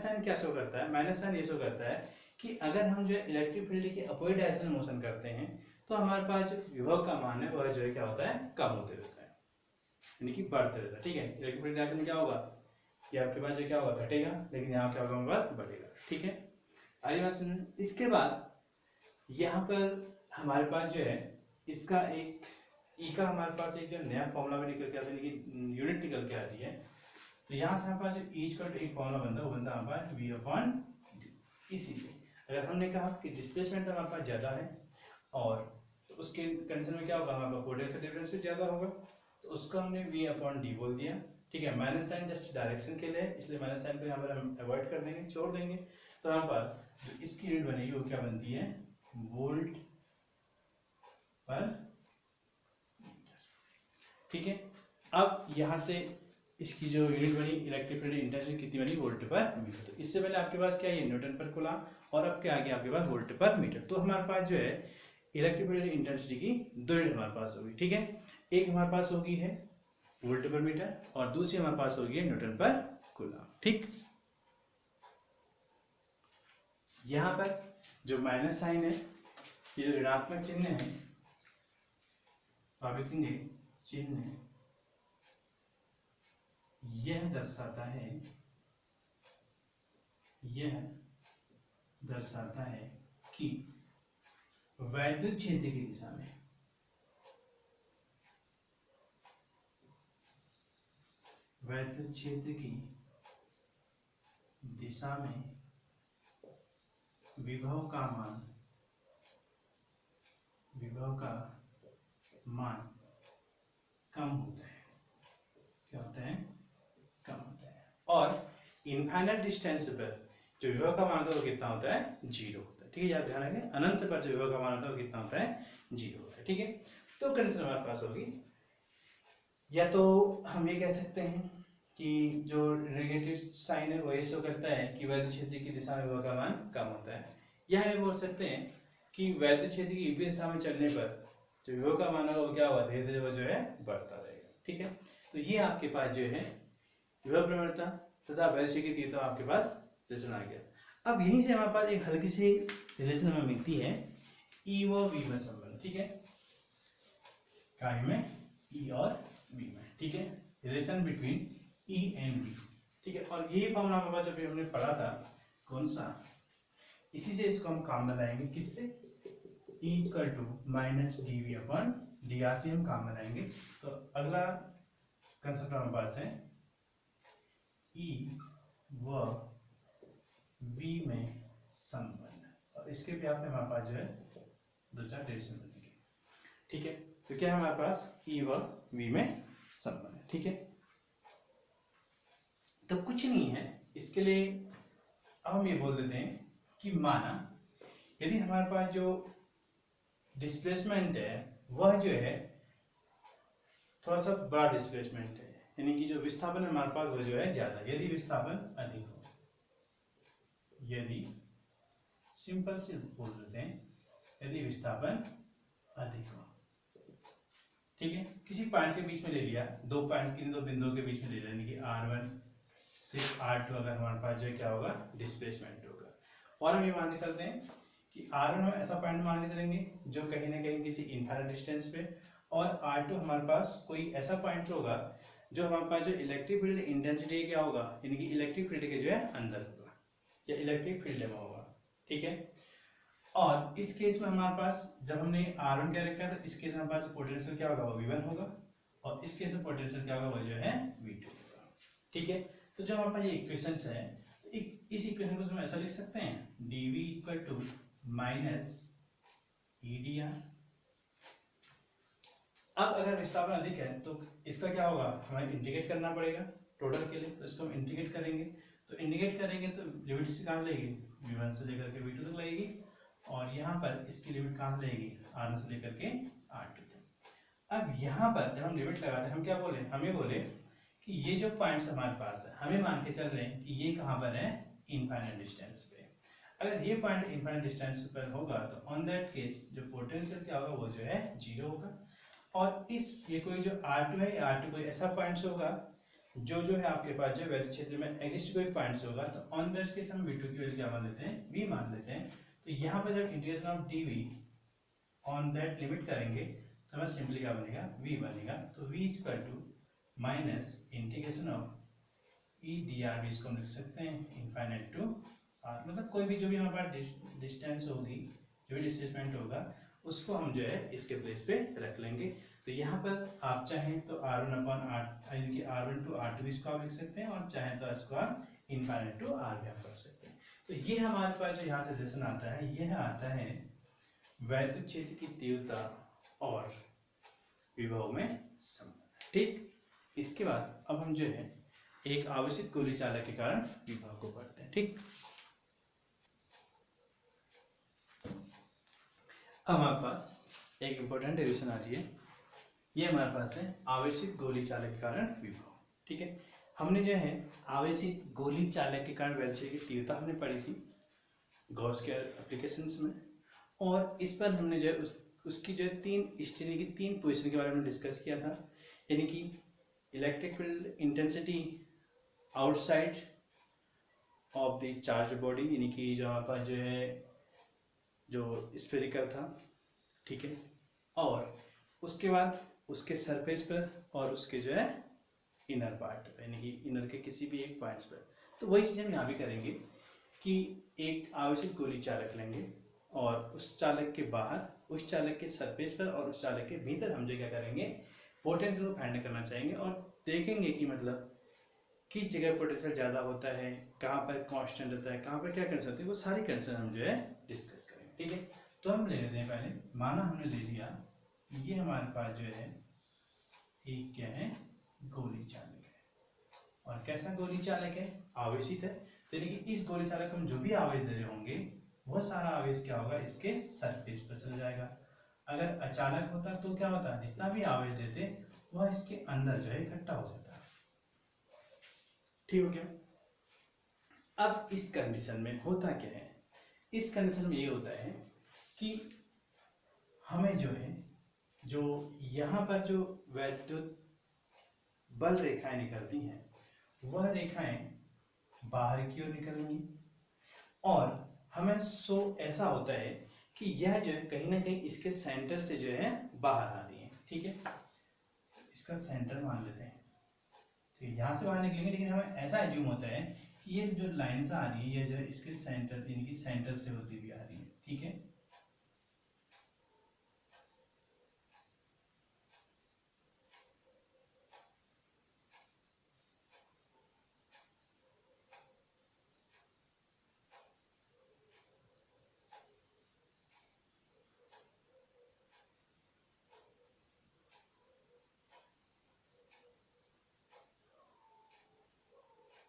साइन क्या शो करता है, माइनस साइन ये शो करता है कि अगर हम जो है इलेक्ट्रिक फील्ड की अपोजिट डायरेक्शन में मोशन करते हैं तो हमारे पास जो विभव का मान है वह जो है क्या होता है, कम होते रहता है, यानी कि बढ़ते रहता है। ठीक है, इलेक्ट्रिक फील्ड डायरेक्शन में क्या होगा, कि आपके पास जो क्या होगा घटेगा, लेकिन यहाँ क्या होगा हमारे पास बढ़ेगा। ठीक है, आइए बात सुनिए। इसके बाद यहाँ पर हमारे पास जो है इसका एक ई का हमारे पास एक जो नया फॉर्मूला में निकल के आता है, यानी कि यूनिट निकल के आती है। तो यहाँ से हमारे पास जो ई का एक फॉर्मूला बनता है वो बनता है हमारे पास वी अपॉन डी। इसी से अगर हमने कहा कि डिस्प्लेसमेंट हमारे पास ज़्यादा है और तो उसके कंडीशन में क्या होगा, हमारे पास पोटेंशियल डिफरेंस भी ज़्यादा होगा, तो उसको हमने वी अपॉन डी बोल दिया। ठीक है, माइनस साइन जस्ट डायरेक्शन के लिए, इसलिए माइनस साइन को यहाँ पर हम अवॉइड कर देंगे, छोड़ देंगे। तो यहाँ पर जो इसकी यूनिट बनेगी वो क्या बनती है, वोल्ट पर मीटर। ठीक है, अब यहाँ से इसकी जो यूनिट बनी इलेक्ट्रिक फील्ड इंटेंसिटी कितनी बनी, वोल्ट पर मीटर। तो इससे पहले आपके पास क्या है, न्यूटन पर कूलम, और अब क्या आ गया आपके पास वोल्ट पर मीटर। तो हमारे पास जो है इलेक्ट्रिक फील्ड इंटेंसिटी की दो यूनिट हमारे पास होगी। ठीक है, एक हमारे पास होगी है वोल्ट पर मीटर और दूसरी हमारे पास होगी न्यूटन पर कूलम। ठीक, यहाँ पर जो माइनस साइन है, ये जो ऋणात्मक चिन्ह है, आप लिखेंगे चिन्ह यह दर्शाता है कि वैद्युत क्षेत्र की दिशा में वैद्युत क्षेत्र की दिशा में विभव का मान कम होता है। क्या होता है? कम होता है। और इनफाइनाइट डिस्टेंस पर जो विभव का मान होता है वो कितना होता है? 0 होता है। ठीक है, याद ध्यान रखें, अनंत पर जो विभव का मान होता है वो कितना होता है? 0 होता है। ठीक है, तो कंडीशन हमारे पास होगी, या तो हम ये कह सकते हैं कि जो नेगेटिव साइन है वो ये शो करता है कि वैद्युत क्षेत्र की दिशा में विभव का मान कम होता है, या हम ये बोल सकते हैं कि वैद्युत क्षेत्र की विपरीत दिशा में चलने पर जो विभव का मान होगा वो क्या होगा? धीरे धीरे वो जो है बढ़ता रहेगा। ठीक है, तो ये आपके पास जो है विभव प्रवणता तथा वैद्युत क्षेत्र की तीव्रता आपके पास रिलेशन आ गया। अब यहीं से हमारे पास एक हल्की सी रिलेशन हमें मिलती है ई व वी में संबंध। ठीक है, काय में ई और वी में। ठीक है, relation between E and V. ठीक है, और यही फॉर्मूला हमारे पास जब हमने पढ़ा था, कौन सा? इसी से इसको हम काम में लाएंगे, किससे? E equal to minus d V upon d r से हम काम में लाएंगे। तो अगला कंसेप्ट हमारे पास है E व V में संबंध, और इसके भी आप हमारे पास जो है 2-4 रिलेशन बनेंगे। ठीक है, तो क्या है हमारे पास? E व V में संबंध। ठीक है, तो कुछ नहीं है इसके लिए। अब हम ये बोल देते हैं कि माना यदि हमारे पास जो डिस्प्लेसमेंट है वह जो है थोड़ा सा बड़ा डिस्प्लेसमेंट है, यानी कि जो विस्थापन है हमारे पास वो जो है ज्यादा। यदि विस्थापन अधिक हो, यदि सिंपल से बोल देते हैं, यदि विस्थापन अधिक हो, ठीक है, किसी पॉइंट के बीच में ले लिया, दो पॉइंट की दो बिंदुओं के बीच में ले लिया, यानी कि R1 से R2 अगर हमारे पास जो है क्या होगा? डिस्प्लेसमेंट होगा। और हम ये मान के चलते हैं कि R1 हम ऐसा पॉइंट मान के चलेंगे जो कहीं ना कहीं किसी इनफाइनाइट डिस्टेंस पे, और R2 हमारे पास कोई ऐसा पॉइंट होगा जो हमारे पास जो इलेक्ट्रिक फील्ड इंटेंसिटी क्या होगा, यानी कि इलेक्ट्रिक फील्ड के जो है अंदर होगा या इलेक्ट्रिक फील्ड में होगा। ठीक है, और इस केस में हमारे पास जब हमने R1 क्या रखा था, इस केस में हमारे पास पोटेंशियल क्या होगा? वो V1 होगा, और इस केस में पोटेंशियल क्या होगा? वो जो है V2 होगा। ठीक है, तो जब हमारे पास ये इक्वेशंस है, तो इस इक्वेशन को हम ऐसा लिख सकते हैं, dV equal to minus EdR। अब अगर विस्थापन अधिक है तो इसका क्या होगा? हमें इंटीग्रेट करना पड़ेगा टोटल के लिए, तो इसको हम इंटीग्रेट करेंगे। तो इंटीग्रेट करेंगे तो लिमिट से कहाँ लगेगी? V1 से लेकर के V2 तक लगेगी, और यहाँ पर इसकी लिमिट कहाँ से लगेगी? R1 से लेकर के R2 तक। अब यहाँ पर जब हम लिमिट लगाते हैं, हम क्या बोले? हमें बोले कि ये जो पॉइंट्स हमारे पास है, हमें मान के चल रहे हैं कि ये कहाँ पर है? इनफाइनाइट डिस्टेंस पे। अगर ये पॉइंट इनफाइनाइट डिस्टेंस पर होगा तो ऑन दैट केस जो पोटेंशियल क्या होगा? वो जो है 0 होगा। और इस ये कोई जो R2 है, R2 कोई ऐसा पॉइंट्स होगा जो है आपके पास जो वैद्युत क्षेत्र में एग्जिस्ट कोई पॉइंट्स होगा, तो ऑन दैट केस हम V2 की वैल्यू क्या मान लेते हैं? V मान लेते हैं। तो यहाँ पर जब integration of dV on that limit करेंगे तो हमें सिंपली क्या बनेगा? V बनेगा। तो V equal to minus integration of EdR भी इसको हम लिख सकते हैं इनफाइनाइट टू R, मतलब कोई भी जो भी हमारे पास डिस्टेंस होगी, जो भी डिस्प्लेसमेंट होगा, उसको हम जो है इसके प्लेस पे रख लेंगे। तो यहाँ पर आप चाहें तो R1 अपॉन R, यानी कि R1 टू R2 भी इसको आप लिख सकते हैं, और चाहें तो इसको आप इनफाइनाइट टू R भी आप कर सकते हैं। तो ये हमारे पास जो यहाँ से रिलेशन आता है, यह आता है वैद्युत क्षेत्र की तीव्रता और विभव में संबंध। ठीक, इसके बाद अब हम जो है एक आवेशित गोली चालक के कारण विभव को पढ़ते हैं। ठीक, अब हमारे पास एक इंपॉर्टेंट रिलेशन आ रही है, ये हमारे पास है आवेशित गोली चालक के कारण विभव। ठीक है, हमने जो है आवेशित गोली चालक के कारण वैद्युत क्षेत्र की तीव्रता हमने पढ़ी थी गॉस के एप्लीकेशंस में, और इस पर हमने जो उसकी जो तीन स्टेट की तीन पोजीशन के बारे में डिस्कस किया था, यानी कि electric field intensity outside of the charge body, यानी कि जो हमारे पास जो है जो स्फेरिकल था। ठीक है, और उसके बाद उसके सरफेस पर और उसके जो है इनर पार्ट पर, यानी कि इनर के किसी भी एक पॉइंट्स पर। तो वही चीज़ हम यहाँ भी करेंगे कि एक आवेशित गोली चालक लेंगे और उस चालक के बाहर, उस चालक के सरफेस पर और उस चालक के भीतर हम जो क्या करेंगे? पोटेंशियल को फाइंड करना चाहेंगे, और देखेंगे कि मतलब किस जगह पोटेंशियल ज़्यादा होता है, कहाँ पर कांस्टेंट रहता है, कहाँ पर क्या कंडीशन होती है, वो सारी कंडीशन हम जो है डिस्कस करेंगे। ठीक है, तो हम ले लेते हैं पहले, माना हमने ले लिया ये हमारे पास जो है एक क्या है, गोली चालक है। और कैसा गोली चालक है, आवेशित है। तो यानी कि इस गोली चालक को हम जो भी आवेश दे रहे होंगे वह सारा आवेश क्या होगा, इसके सरफेस पर चला जाएगा। अगर अचानक होता तो क्या होता, जितना भी आवेश देते वह इसके अंदर जो है इकट्ठा हो जाता है। ठीक हो गया। अब इस कंडीशन में होता क्या है, इस कंडीशन में ये होता है कि हमें जो है, जो यहाँ पर जो वैद्युत बल रेखाएं निकलती हैं वह रेखाएं बाहर की ओर निकलेंगी, और हमें ऐसा होता है कि यह जो है कहीं ना कहीं इसके सेंटर से जो है बाहर आ रही है। ठीक है, इसका सेंटर मान लेते हैं, तो यहाँ से बाहर निकलेंगे, लेकिन हमें ऐसा एज्यूम होता है कि ये जो लाइन्स आ रही है ये जो है इसके सेंटर, इनकी सेंटर से होती हुई आ रही है। ठीक है,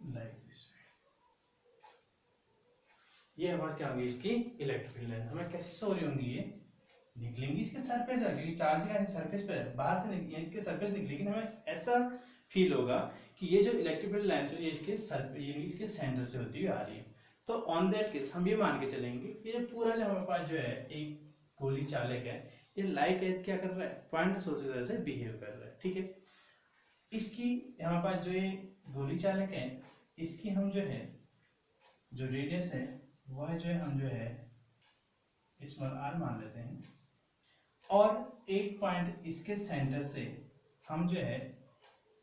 लाइक दिस वे। ये हमारे क्या होंगी, इसकी इलेक्ट्रिक फील्ड लाइन हमें कैसे शो हो रही होंगी, ये निकलेंगी इसके सरफेस है, क्योंकि चार्ज का सरफेस पे है, बाहर से ये इसके सरफेस निकलेगी, लेकिन हमें ऐसा फील होगा कि ये जो इलेक्ट्रिक फील्ड लाइन है ये इसके ये इसके सेंटर से होती हुई आ रही है। तो ऑन दैट केस हम ये मान के चलेंगे ये पूरा जो हमारे पास जो है एक गोली चालक है, ये लाइक एज क्या कर रहा है, पॉइंट सोर्स की तरह से बिहेव कर रहा है। ठीक है, इसकी हमारे पास जो ये गोली चालक है इसकी हम जो है जो रेडियस है वह जो है हम जो है स्मॉल आर मान लेते हैं, और एक पॉइंट इसके सेंटर से हम जो है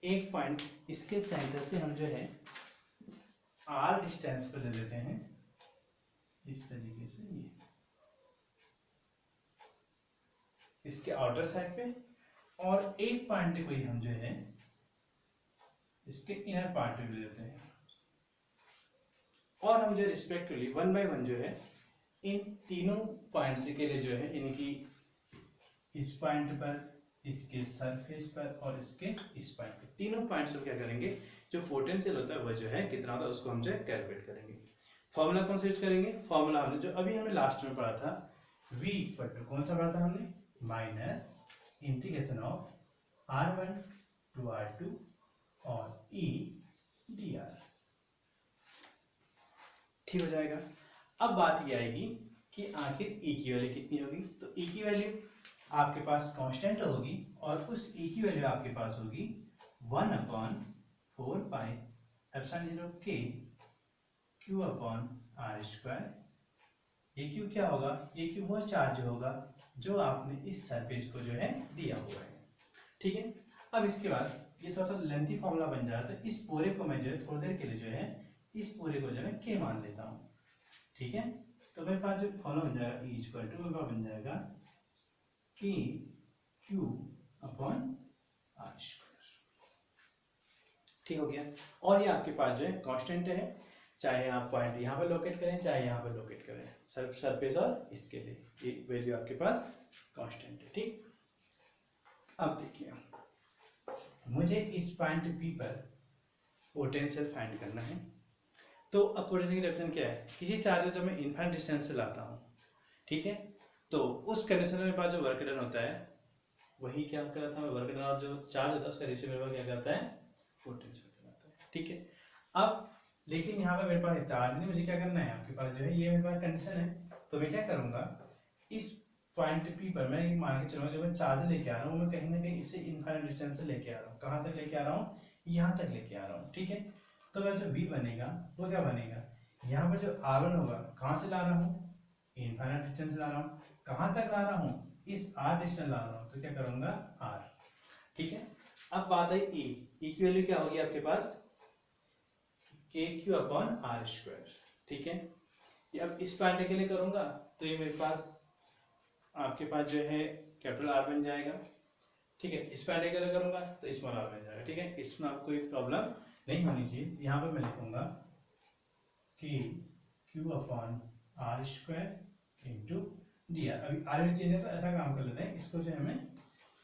एक पॉइंट इसके सेंटर से हम जो है आर डिस्टेंस पर ले लेते हैं इस तरीके से, ये इसके आउटर साइड पे, और एक पॉइंट को ही हम जो है इसके इनर पार्ट पे ले लेते हैं, और हम जो रिस्पेक्टिवली 1 by 1 जो है इन तीनों पॉइंट्स के लिए जो है इनकी इस पॉइंट पर, इसके सरफेस पर और इसके इस पॉइंट पर, तीनों पॉइंट्स पर क्या करेंगे, जो पोटेंशियल होता है वह जो है कितना होता है उसको हम जो है कैलकुलेट करेंगे। फॉर्मूला कौन सा यूज करेंगे, फॉर्मूला हमने जो अभी हमने लास्ट में पढ़ा था, v इक्वल टू कौन सा पढ़ा था हमने, minus integration of r1 to r2 और e dr। ठीक हो जाएगा। अब बात ये आएगी कि आखिर e की वैल्यू कितनी होगी, तो e की वैल्यू आपके पास कांस्टेंट होगी, और उस e की वैल्यू आपके पास होगी 1/4 pi epsilon 0 k q upon r square. ये q क्या होगा, ये q वह चार्ज होगा जो आपने इस सरफेस को जो है दिया हुआ है। ठीक है, अब इसके बाद ये थोड़ा सा लेंथी फॉर्मूला बन जाता है, इस पूरे को मैं जो है थोड़ी देर के लिए जो है इस पूरे को जो है k मान लेता हूँ। ठीक है, तो मेरे पास जो फॉर्मूला बन जाएगा E इक्वल टू मेरे पास बन जाएगा k q upon r square. ठीक हो गया, और ये आपके पास जो है कांस्टेंट है, चाहे आप पॉइंट यहाँ पर लोकेट करें चाहे यहाँ पर लोकेट करें, सरफेस और इसके लिए ये वैल्यू आपके पास कांस्टेंट है। ठीक, अब देखिए मुझे इस पॉइंट P पर पोटेंशियल फाइंड करना है, तो अब पोटेंशियल की डेफिनेशन क्या है, किसी चार्ज को जब मैं इनफाइनाइट डिस्टेंस से लाता हूँ, ठीक है, तो उस कंडीशन में मेरे पास जो वर्क डन होता है वही क्या करता है, वर्क डन और जो चार्ज होता है उसका रेशियो मेरे पास क्या करता है, पोटेंशियल कहलाता है। ठीक है, अब लेकिन यहाँ पे मेरे पास चार्ज नहीं, मुझे क्या करना है, आपके पास जो है ये मेरे पास कंडीशन है, तो मैं क्या करूँगा, इस पॉइंट P पर मैं मान के चलूँगा जब मैं चार्ज लेके आ रहा हूँ मैं कहीं ना कहीं इसे इनफाइनाइट डिस्टेंस से लेके आ रहा हूँ, कहाँ तक लेके आ रहा हूँ, यहाँ तक लेके आ रहा हूँ। ठीक है, तो मेरा जो V बनेगा वो क्या बनेगा, यहाँ पर जो R1 होगा कहाँ से ला रहा हूँ, इनफाइनाइट डिस्टेंस से ला रहा हूँ, कहाँ तक ला रहा हूँ, इस R डिस्टेंस ला रहा हूँ, तो क्या करूँगा R। ठीक है, अब बात है E की वैल्यू क्या होगी आपके पास, KQ अपॉन R स्क्वायर। ठीक है, ये अब इस पॉइंट के लिए करूँगा तो ये मेरे पास आपके पास जो है कैपिटल R बन जाएगा। ठीक है, इस पॉइंट के लिए करूँगा तो स्मॉल r बन जाएगा। ठीक है, इसमें आपको कोई प्रॉब्लम नहीं होनी चाहिए। यहाँ पर मैं लिखूंगा कि Q upon r square into d r. अभी आर में चेंज है तो ऐसा काम कर लेते हैं, इसको जो है हमें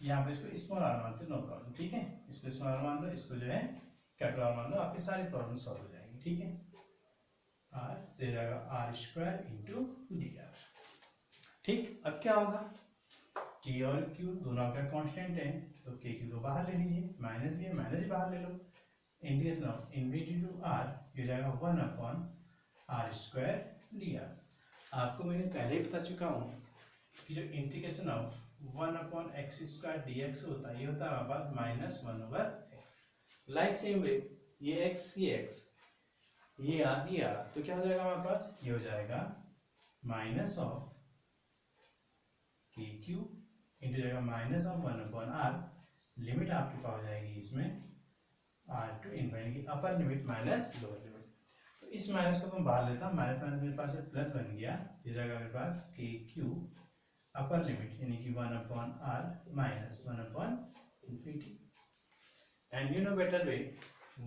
यहाँ पे इसको स्मॉल आर मानते हैं, नो प्रॉब्लम, ठीक है। इसको स्मॉल आर मान लो, इसको जो है कैपिटल आर मान लो, आपकी सारी प्रॉब्लम सॉल्व हो जाएंगी, ठीक है। आर दे जाएगा r square into d r, ठीक। अब क्या होगा, के और क्यू दोनों आपका कांस्टेंट है, तो के क्यू को बाहर ले लीजिए, माइनस भी है, माइनस भी बाहर ले लो, integration of infinity to r, ये जाएगा 1 upon r square d r. आपको मैंने पहले ही बता चुका हूँ कि जो integration of 1 upon x square d x होता है, ये होता है हमारे पास minus 1 over x. Like same way, ये एक्स, ये आर, तो क्या हो जाएगा हमारे पास, ये हो जाएगा minus of K Q into जाएगा minus of 1 upon r, limit आपके पास हो जाएगी इसमें r to infinity, upper limit minus lower limit. तो इस माइनस को मैं बाहर लेता हूँ, माइनस माइनस मेरे पास प्लस बन गया, ये जाएगा मेरे पास के क्यू अपर लिमिट यानी कि 1 upon r minus 1 upon infinity, and you know better way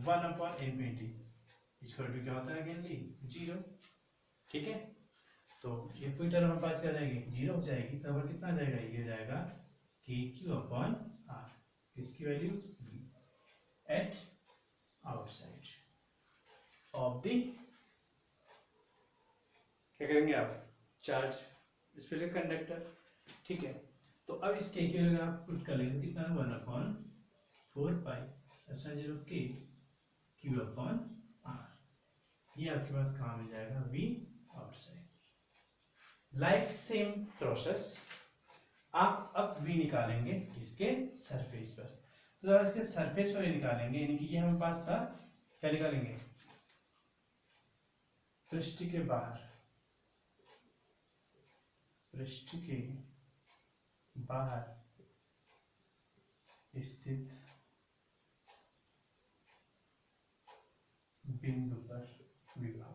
1 upon infinity equal to क्या होता है अगेनली 0, ठीक है। तो ये पूरी टर्म हमारे पास क्या आ जाएगी, 0 हो जाएगी, तो अब कितना आ जाएगा, ये हो जाएगा के क्यू अपॉन आर, इसकी value at outside of the, क्या करेंगे आप, चार्ज स्पेशल कंडक्टर, ठीक है। तो अब इस के की वैल्यू आप पुट कर लेंगे, कितना है 1 अपॉन 4 पाई अच्छा 0 के क्यू अपॉन आर, ये आपके पास कहाँ मिल जाएगा, V outside. Like same process आप अब v निकालेंगे इसके सरफेस पर, तो जब इसके सरफेस पर निकालेंगे, यानी कि ये हमारे पास था, क्या निकालेंगे, पृष्ठ के बाहर, पृष्ठ के बाहर स्थित बिंदु पर विभव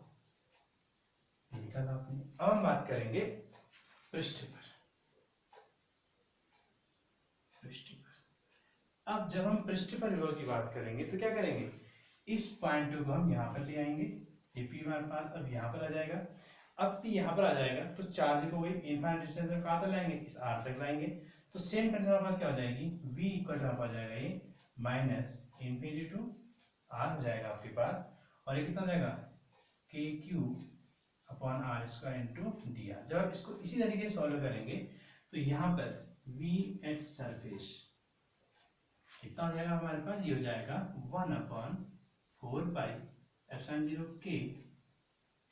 निकाला आपने। अब हम बात करेंगे पृष्ठ पर, अब जब हम पृष्ठ पर विभव की बात करेंगे तो क्या करेंगे, इस पॉइंट को हम यहाँ पर ले आएंगे, ये P हमारे पास अब यहाँ पर आ जाएगा। अब P यहाँ पर आ जाएगा तो चार्ज को वही इनफाइनाइट डिस्टेंस में कहाँ तक लाएंगे, इस R तक लाएंगे, तो सेम कंडीशन हमारे पास क्या हो जाएगी, V इक्वल टू हमारे पास जाएगा ये माइनस इनफिनिटी टू R हो जाएगा आपके पास, और ये कितना जाएगा K Q upon r square into d r. जब आप इसको इसी तरीके से सॉल्व करेंगे तो यहाँ पर V एट सरफेस कितना हो जाएगा हमारे पास, ये हो जाएगा 1 अपॉन 4 पाई एप्सिलॉन 0 के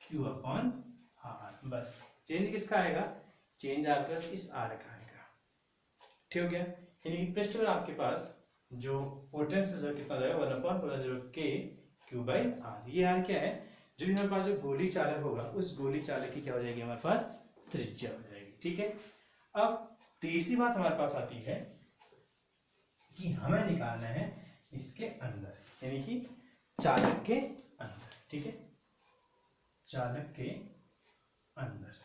क्यू अपॉन आर। बस चेंज किसका आएगा, चेंज आपका इस आर का आएगा, ठीक हो गया। यानी कि पृष्ठ पर आपके पास जो पोटेंशियल जो कितना जाएगा 1 अपॉन 4 के क्यू बाई आर। ये आर क्या है, जो भी हमारे पास जो गोली चालक होगा उस गोली चालक की क्या हो जाएगी हमारे पास, त्रिज्या हो जाएगी, ठीक है। अब तीसरी बात हमारे पास आती है कि हमें निकालना है इसके अंदर, यानी कि चालक के अंदर, ठीक है, चालक के अंदर।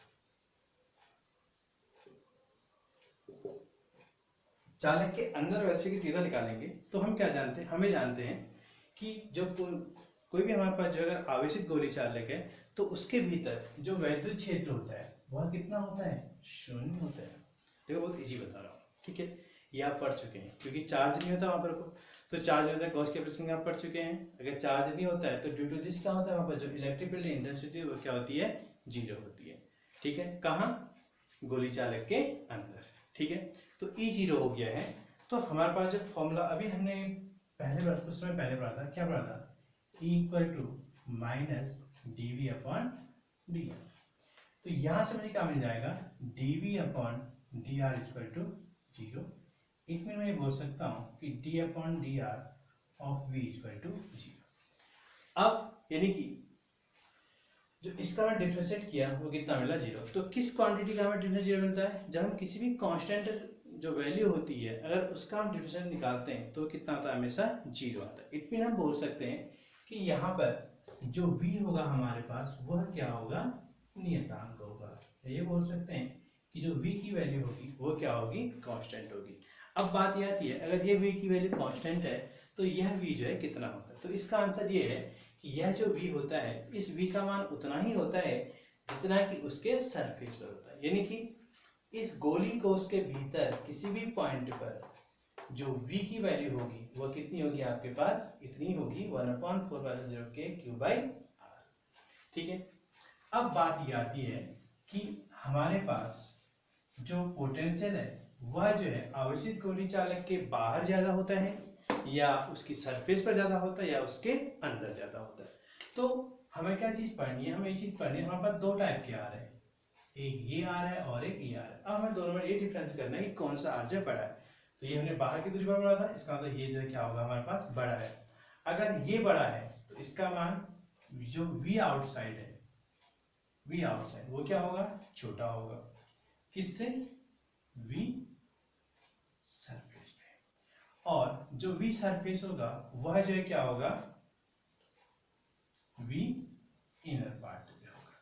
चालक के अंदर वैसे की तीव्रता निकालेंगे तो हम क्या जानते हैं, हमें जानते हैं कि जब कोई भी हमारे पास जो अगर आवेशित गोली चालक है तो उसके भीतर जो वैद्युत क्षेत्र होता है वह कितना होता है, 0 होता है। देखो बहुत इजी बता रहा हूँ, ठीक है, ये आप पढ़ चुके हैं, क्योंकि चार्ज नहीं होता वहां पर को, तो चार्ज नहीं होता है, गॉस के प्रिंसिपल आप पढ़ चुके हैं। अगर चार्ज नहीं होता है तो ड्यू टू दिस क्या होता है, वहां पर जो इलेक्ट्रिक फील्ड इंटेंसिटी वो क्या होती है, 0 होती है, ठीक है। कहाँ, गोली चालक के अंदर, ठीक है। तो E0 हो गया है, तो हमारे पास जो फॉर्मूला अभी हमने कुछ समय पहले पढ़ा था, क्या पढ़ा था, E equal to minus dV upon dr। तो यहां से मुझे क्या मिल जाएगा, dV upon dr equal to 0। एक में मैं ये बोल सकता हूं कि d upon dr of v equal to 0। अब यानी कि जो इसका मैं डिफरेंशिएट किया वो कितना मिला, 0। तो किस क्वांटिटी का हमें डिफरेंशिएट 0 मिलता है, जब हम किसी भी कांस्टेंट जो वैल्यू होती है अगर उसका हम डिफरेंशिएट निकालते हैं तो कितना आता है, हमेशा 0 आता है। इट मीन हम बोल सकते हैं कि यहाँ पर जो v होगा हमारे पास वह क्या होगा, नियतांक होगा। ये बोल सकते हैं कि जो v की वैल्यू होगी वो क्या होगी, कांस्टेंट होगी। अब बात ये आती है, अगर ये v की वैल्यू कांस्टेंट है तो यह v जो है कितना होता है। तो इसका आंसर ये है कि यह जो v होता है, इस v का मान उतना ही होता है जितना कि उसके सरफेस पर होता है। यानी कि इस गोली को उसके भीतर किसी भी पॉइंट पर जो v की वैल्यू होगी वह कितनी होगी आपके पास, इतनी होगी 1/4π0k⁴r। ठीक है। अब बात ये आती है कि हमारे पास जो पोटेंशियल है वह जो है आवेशित गोली चालक के बाहर ज्यादा होता है या उसकी सरफेस पर ज्यादा होता है या उसके अंदर ज्यादा होता है। तो हमें क्या चीज पढ़नी है, हमें ये चीज पढ़नी है, हमारे पास दो टाइप के आर है, एक ये आर है और एक ये आर है। अब हमें दोनों में ये डिफरेंस करना है कि कौन सा आर जो है बड़ा है। तो ये हमने बाहर की दूरी पर पढ़ा था, इसका मतलब ये जो है क्या होगा हमारे पास बड़ा है। अगर ये बड़ा है तो इसका मान जो v आउटसाइड है, v आउटसाइड वो क्या होगा, छोटा होगा। किससे, v सरफेस पे। और जो v सरफेस होगा वह जो है क्या होगा, v इनर पार्ट पे होगा।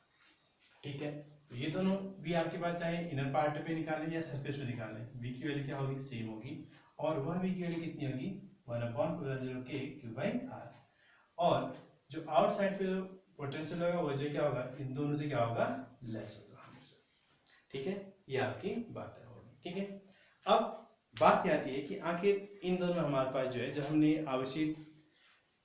ठीक है। तो ये दोनों v आपके पास चाहे इनर पार्ट पे निकालें या सरफेस पे निकालें, v की वैल्यू क्या होगी, सेम होगी। और वह v की वैल्यू कितनी होगी, 1/4π0k⁴r। और जो आउटसाइड पे जो पोटेंशियल होगा वो जो क्या होगा, इन दोनों से क्या होगा, लेस होगा हमेशा। ठीक है, ये आपकी बात है होगी। ठीक है। अब बात ये आती है कि आखिर इन दोनों हमारे पास जो है, जब हमने आवेशित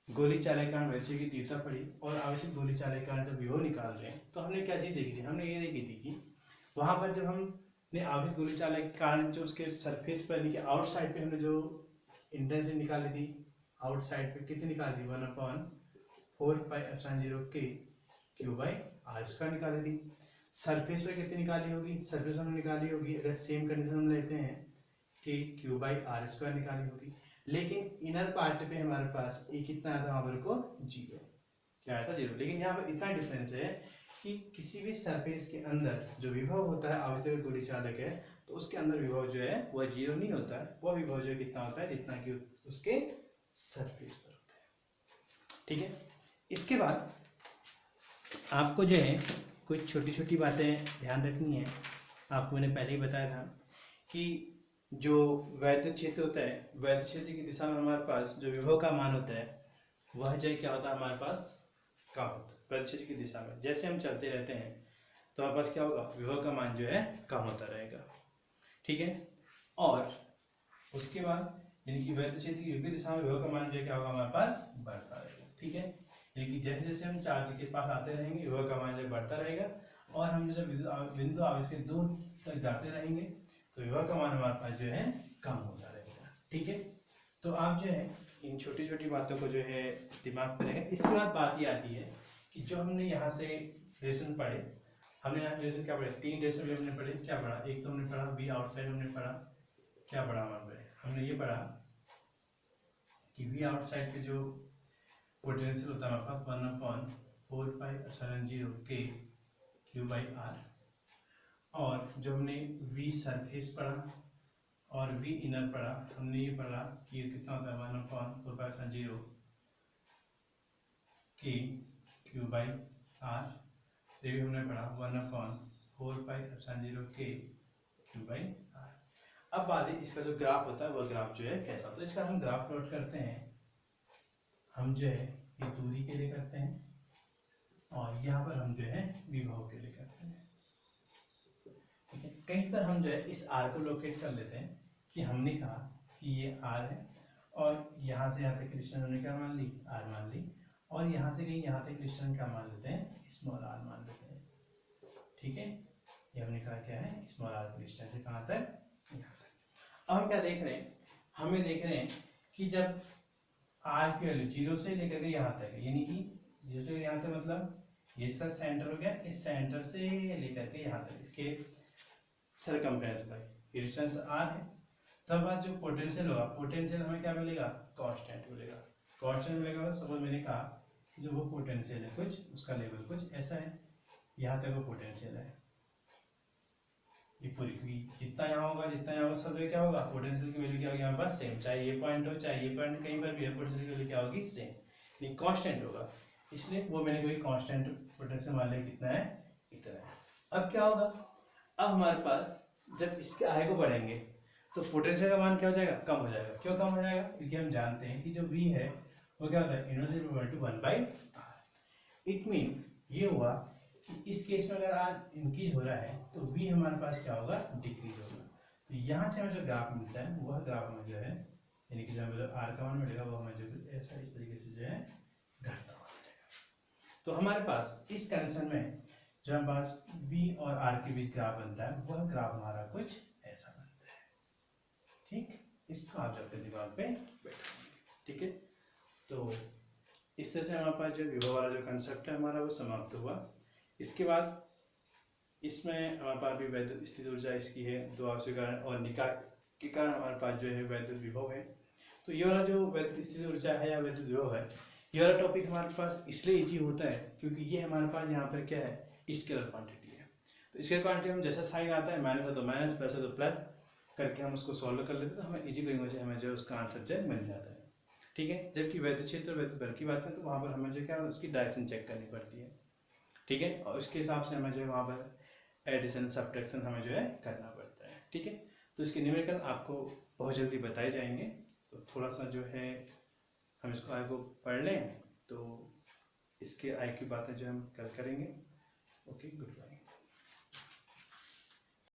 गोली चालककांड वैसे की तीव्रता पड़ी और आवेशित गोली चालककांड जब विभव निकाल रहे हैं, तो हमने क्या चीज देखी थी, हमने ये देखी थी कि वहां पर जब हमने आवेशित गोली चालककांड जो उसके सरफेस पर यानी कि आउटसाइड पे हमने जो इंटेंसिटी निकाली थी, आउटसाइड पे कितनी निकाली थी, 1/4πε0k⁴r² निकाली थी। सरफेस पे कितनी निकाली होगी, सरफेस हमने निकाली होगी, अगर सेम कंडीशन हम लेते हैं k⁴r² निकाली होगी। लेकिन इनर पार्ट पे हमारे पास ए कितना आया था, हमारे को 0, क्या आया था, 0। लेकिन यहाँ पर इतना डिफरेंस है कि किसी भी सरफेस के अंदर जो विभव होता है आवेशित गोली चालक है, तो उसके अंदर विभव जो है वह 0 नहीं होता है, वह विभव जो है कितना होता है, जितना कि उसके सरफेस पर होता है। ठीक है। इसके बाद आपको जो है कुछ छोटी छोटी बातें ध्यान रखनी है। आपको मैंने पहले ही बताया था कि जो वैद्युत क्षेत्र होता है, वैद्युत क्षेत्र की दिशा में हमारे पास जो विभव का मान होता है वह जो है क्या होता है, हमारे पास कम होता है। वैद्युत क्षेत्र की दिशा में जैसे हम चलते रहते हैं तो हमारे पास क्या होगा, विभव का मान जो है कम होता रहेगा। ठीक है। और उसके बाद यानी कि वैद्युत क्षेत्र की विपरीत दिशा में विभव का मान जो है क्या होगा, हमारे पास बढ़ता रहेगा। ठीक है। यानी कि जैसे जैसे हम चार्ज के पास आते रहेंगे विभव का मान जो बढ़ता रहेगा, और हम जब बिंदु आवेश के दूर तक जाते रहेंगे तो विभव का मान हमारे पास जो है कम होता रहेगा। ठीक है। तो आप जो है इन छोटी छोटी बातों को जो है दिमाग में रखें। इसके बाद बात ये आती है कि जो हमने यहाँ से रिलेशन पढ़े, हमने यहाँ रिलेशन क्या पढ़े, 3 रिलेशन भी हमने पढ़े। क्या पढ़ा, एक तो हमने पढ़ा v आउटसाइड, हमने पढ़ा क्या पढ़ा हमारे पे, हमने ये पढ़ा कि v आउटसाइड के जो पोटेंशियल होता है हमारे पास 1/4πε0k⁴r। और जो हमने v सरफेस पढ़ा और v इनर पढ़ा, हमने ये पढ़ा कि कितना होता है 1/4πε0k⁴r। ये भी हमने पढ़ा 1/4πε0k⁴r। अब बात है इसका जो ग्राफ होता है वह ग्राफ जो है कैसा होता है। इसका हम ग्राफ प्लॉट करते हैं, हम जो है ये दूरी के लिए करते हैं और यहाँ पर हम जो है विभव के लिए करते हैं। ठीक है। कहीं पर हम जो है इस आर को लोकेट कर लेते हैं कि हमने कहा कि ये आर है और यहाँ से यहाँ तक की डिस्टेंस हमने क्या मान ली, आर मान ली, और यहाँ से कहीं यहाँ तक डिस्टेंस क्या मान लेते हैं, स्मॉल आर मान लेते हैं। ठीक है। ये हमने कहा क्या है, स्मॉल आर की डिस्टेंस है कहाँ तक, यहाँ तक। अब हम क्या देख रहे हैं, हमें देख रहे हैं कि जब आर की वैल्यू 0 से लेकर के यहाँ तक है, यानी कि जिससे यहाँ तक मतलब ये इसका सेंटर हो गया, इस सेंटर से लेकर के यहाँ तक इसके सरकमफ्रेंस पर डिस्टेंस आर है। तब बाद जो पोटेंशियल होगा, पोटेंशियल हमें क्या मिलेगा, कांस्टेंट मिलेगा। कांस्टेंट मिलेगा, सपोज मैंने कहा कि जो वो पोटेंशियल है कुछ, उसका लेवल कुछ ऐसा है, यहाँ तक वो पोटेंशियल है, ये पूरी जितना यहाँ होगा जितना यहाँ होगा सब क्या होगा, पोटेंशियल की वैल्यू क्या होगी हमारे पास सेम, चाहे ये पॉइंट हो चाहे ये पॉइंट, कहीं पर भी है पोटेंशियल की वैल्यू क्या होगी सेम, नहीं कांस्टेंट होगा। इसलिए वो मैंने कोई कांस्टेंट पोटेंशियल मान लिया कितना है, इतना है। अब क्या होगा, अब हमारे पास जब इसके आय को बढ़ेंगे तो पोटेंशियल का मान क्या हो जाएगा, कम हो जाएगा। क्यों कम हो जाएगा, क्योंकि हम जानते हैं कि जो V है वो क्या होता है, inversely proportional to 1/r। It mean ये हुआ कि इस केस में अगर R इंक्रीज हो रहा है तो V हमारे पास क्या होगा, डिक्रीज होगा। तो यहाँ से हमें जो ग्राफ मिलता है वह ग्राफ हमें जो है, यानी कि जो हमें जो R का मान मिलेगा वो हमें जो ऐसा इस तरीके से जो है घटता हुआ मिलेगा। तो हमारे पास इस कंडीशन में जो हमारे पास V और R के बीच ग्राफ बनता है वह ग्राफ हमारा कुछ ऐसा बनता है। ठीक, इसको आप जब दिमाग पे बैठाएंगे। ठीक है, तो इस तरह से हमारे पास जो विभव वाला जो कंसेप्ट है हमारा वो समाप्त हुआ। इसके बाद इसमें हमारे पास भी वैद्युत स्थित ऊर्जा इसकी है, दो आवश्यक कारण और निकाय के कारण हमारे पास जो है वैद्युत विभव है। तो ये वाला जो वैद्युत स्थित ऊर्जा है या वैद्युत विभव है, ये वाला टॉपिक हमारे पास इसलिए इजी होता है क्योंकि ये हमारे पास यहाँ पर क्या है, स्केलर क्वांटिटी है। तो स्केलर क्वांटिटी में जैसा साइन आता है, माइनस है तो माइनस, प्लस है तो प्लस करके हम उसको सॉल्व कर लेते हैं, तो हमें इजी करेंगे से हमें जो उसका आंसर जो मिल जाता है। ठीक है, जबकि वैद्युत क्षेत्र और वैद्युत बल की बात करें तो वहाँ पर हमें जो क्या उसकी डायरेक्शन चेक करनी पड़ती है। ठीक है, और उसके हिसाब से हमें जो है वहाँ पर एडिशन सब्ट्रैक्शन हमें जो है करना पड़ता है। ठीक है, तो इसके न्यूमेरिकल आपको बहुत जल्दी बताए जाएंगे। तो थोड़ा सा जो है हम इसको आगे को पढ़ लें, तो इसके आगे की बातें जो हम कल करेंगे। Okay, good bye.